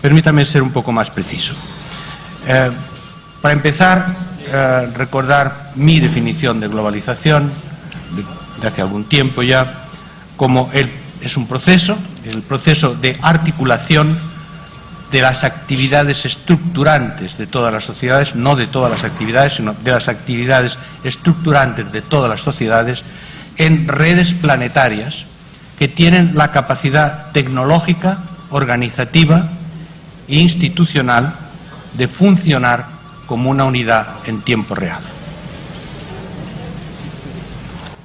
Permítame ser un poco más preciso. Para empezar, recordar mi definición de globalización de hace algún tiempo ya, como es un proceso, el proceso de articulación de las actividades estructurantes de todas las sociedades, no de todas las actividades, sino de las actividades estructurantes de todas las sociedades, en redes planetarias que tienen la capacidad tecnológica, organizativa e institucional de funcionar como una unidad en tiempo real.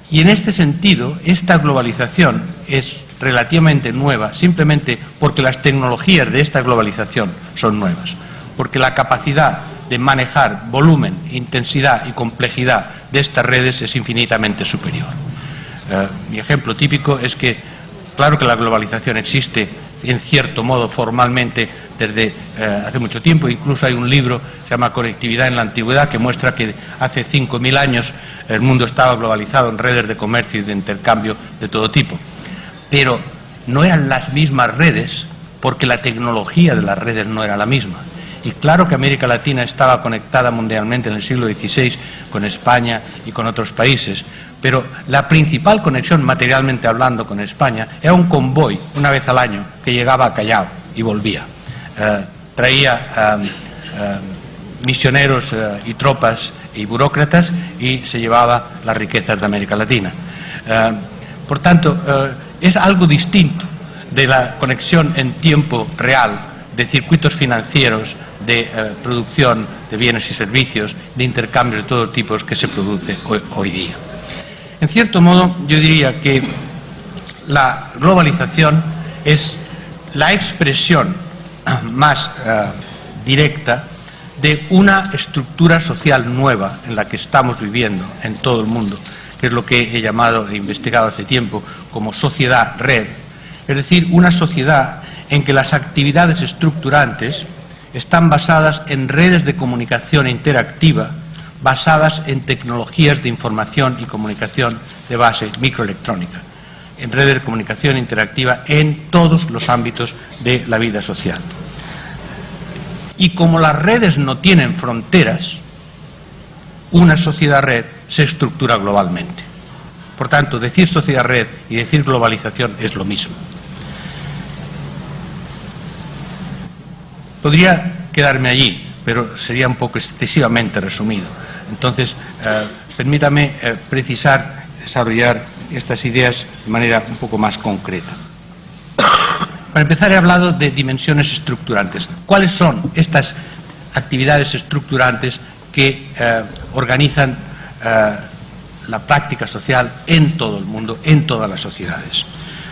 Y en este sentido, esta globalización es relativamente nueva, simplemente porque las tecnologías de esta globalización son nuevas, porque la capacidad de manejar volumen, intensidad y complejidad de estas redes es infinitamente superior. Mi ejemplo típico es que, claro que la globalización existe en cierto modo formalmente desde hace mucho tiempo. Incluso hay un libro que se llama Conectividad en la Antigüedad, que muestra que hace 5.000 años el mundo estaba globalizado en redes de comercio y de intercambio de todo tipo. Pero no eran las mismas redes porque la tecnología de las redes no era la misma. Y claro que América Latina estaba conectada mundialmente en el siglo XVI con España y con otros países, pero la principal conexión, materialmente hablando, con España era un convoy una vez al año que llegaba a Callao y volvía. Traía misioneros y tropas y burócratas y se llevaba las riquezas de América Latina. Por tanto, es algo distinto de la conexión en tiempo real de circuitos financieros, de producción de bienes y servicios, de intercambios de todo tipo que se produce hoy día. En cierto modo, yo diría que la globalización es la expresión más directa de una estructura social nueva en la que estamos viviendo en todo el mundo, que es lo que he llamado e investigado hace tiempo como sociedad-red, es decir, una sociedad en que las actividades estructurantes están basadas en redes de comunicación interactiva, basadas en tecnologías de información y comunicación de base microelectrónica, en redes de comunicación interactiva en todos los ámbitos de la vida social. Y como las redes no tienen fronteras, una sociedad-red se estructura globalmente. Por tanto, decir sociedad-red y decir globalización es lo mismo. Podría quedarme allí, pero sería un poco excesivamente resumido. Entonces, permítame precisar, desarrollar estas ideas de manera un poco más concreta. Para empezar, he hablado de dimensiones estructurantes. ¿Cuáles son estas actividades estructurantes que organizan la práctica social en todo el mundo, en todas las sociedades?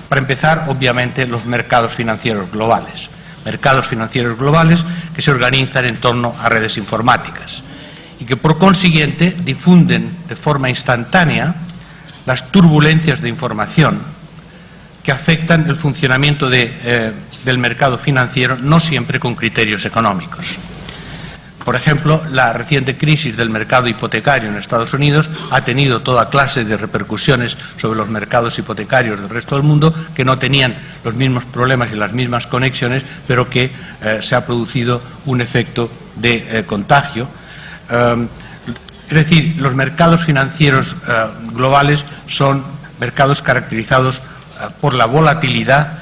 Para empezar, obviamente, los mercados financieros globales. Mercados financieros globales que se organizan en torno a redes informáticas y que, por consiguiente, difunden de forma instantánea las turbulencias de información que afectan el funcionamiento del mercado financiero, no siempre con criterios económicos. Por ejemplo, la reciente crisis del mercado hipotecario en Estados Unidos ha tenido toda clase de repercusiones sobre los mercados hipotecarios del resto del mundo que no tenían los mismos problemas y las mismas conexiones, pero que se ha producido un efecto de contagio. Es decir, los mercados financieros globales son mercados caracterizados por la volatilidad,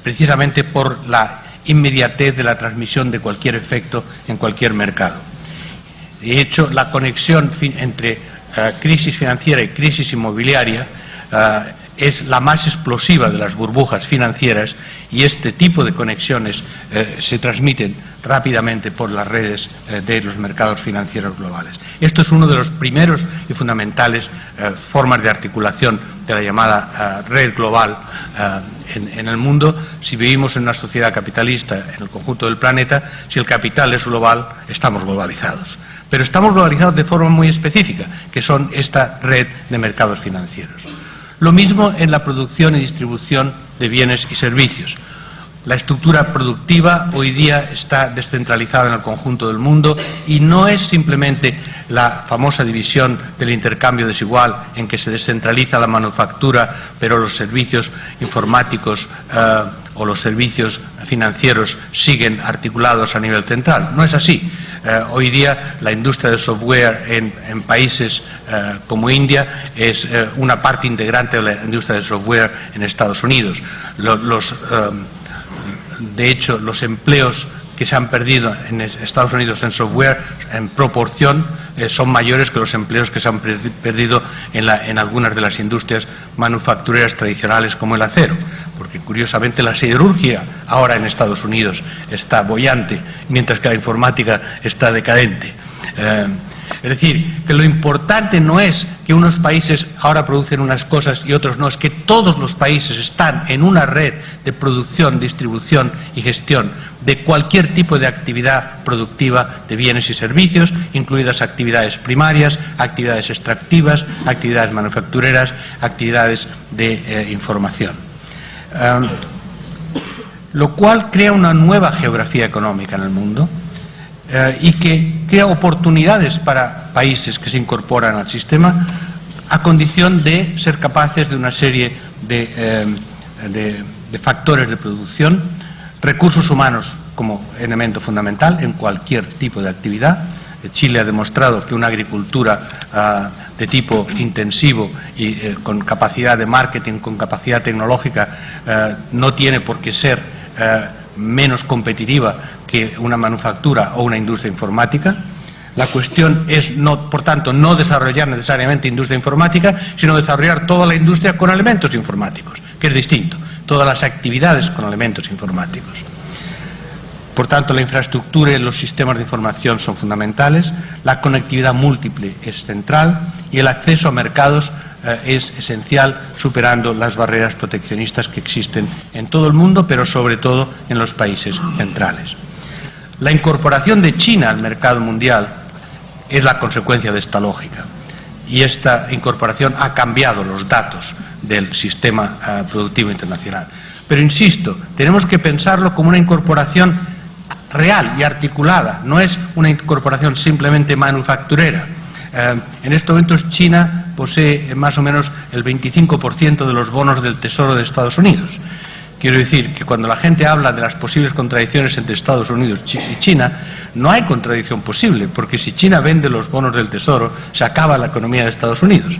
precisamente por la inmediatez de la transmisión de cualquier efecto en cualquier mercado. De hecho, la conexión entre crisis financiera y crisis inmobiliaria es la más explosiva de las burbujas financieras, y este tipo de conexiones se transmiten rápidamente por las redes de los mercados financieros globales. Esto es uno de los primeros y fundamentales formas de articulación de la llamada red global en el mundo. Si vivimos en una sociedad capitalista en el conjunto del planeta, si el capital es global, estamos globalizados. Pero estamos globalizados de forma muy específica, que son esta red de mercados financieros. Lo mismo en la producción y distribución de bienes y servicios. La estructura productiva hoy día está descentralizada en el conjunto del mundo y no es simplemente la famosa división del intercambio desigual en que se descentraliza la manufactura, pero los servicios informáticos o los servicios financieros siguen articulados a nivel central. No es así. Hoy día la industria del software en países como India es una parte integrante de la industria del software en Estados Unidos. De hecho, los empleos que se han perdido en Estados Unidos en software en proporción son mayores que los empleos que se han perdido en algunas de las industrias manufactureras tradicionales como el acero, porque curiosamente la siderurgia ahora en Estados Unidos está boyante, mientras que la informática está decadente. Es decir, que lo importante no es que unos países ahora producen unas cosas y otros no, es que todos los países están en una red de producción, distribución y gestión de cualquier tipo de actividad productiva de bienes y servicios, incluidas actividades primarias, actividades extractivas, actividades manufactureras, actividades de información. Lo cual crea una nueva geografía económica en el mundo, y que crea oportunidades para países que se incorporan al sistema a condición de ser capaces de una serie de factores de producción, recursos humanos como elemento fundamental en cualquier tipo de actividad. Chile ha demostrado que una agricultura de tipo intensivo y con capacidad de marketing, con capacidad tecnológica, no tiene por qué ser menos competitiva que una manufactura o una industria informática. La cuestión es, por tanto, no desarrollar necesariamente industria informática, sino desarrollar toda la industria con elementos informáticos, que es distinto, todas las actividades con elementos informáticos. Por tanto, la infraestructura y los sistemas de información son fundamentales, la conectividad múltiple es central y el acceso a mercados es esencial, superando las barreras proteccionistas que existen en todo el mundo, pero sobre todo en los países centrales. La incorporación de China al mercado mundial es la consecuencia de esta lógica, y esta incorporación ha cambiado los datos del sistema productivo internacional. Pero insisto, tenemos que pensarlo como una incorporación real y articulada, no es una incorporación simplemente manufacturera. En estos momentos China posee más o menos el 25% de los bonos del Tesoro de Estados Unidos. Quiero decir que cuando la gente habla de las posibles contradicciones entre Estados Unidos y China, no hay contradicción posible, porque si China vende los bonos del Tesoro, se acaba la economía de Estados Unidos.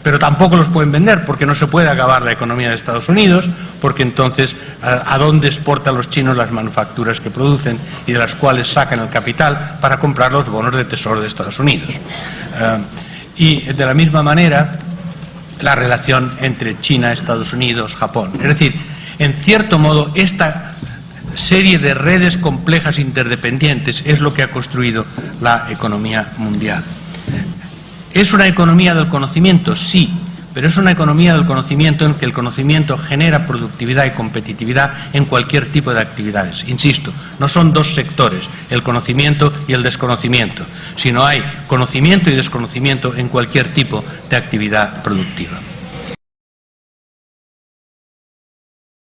Pero tampoco los pueden vender, porque no se puede acabar la economía de Estados Unidos, porque entonces, ¿a dónde exportan los chinos las manufacturas que producen y de las cuales sacan el capital para comprar los bonos del Tesoro de Estados Unidos? Y de la misma manera, la relación entre China, Estados Unidos, Japón. Es decir, en cierto modo, esta serie de redes complejas interdependientes es lo que ha construido la economía mundial. ¿Es una economía del conocimiento? Sí, pero es una economía del conocimiento en que el conocimiento genera productividad y competitividad en cualquier tipo de actividades. Insisto, no son dos sectores, el conocimiento y el desconocimiento, sino hay conocimiento y desconocimiento en cualquier tipo de actividad productiva.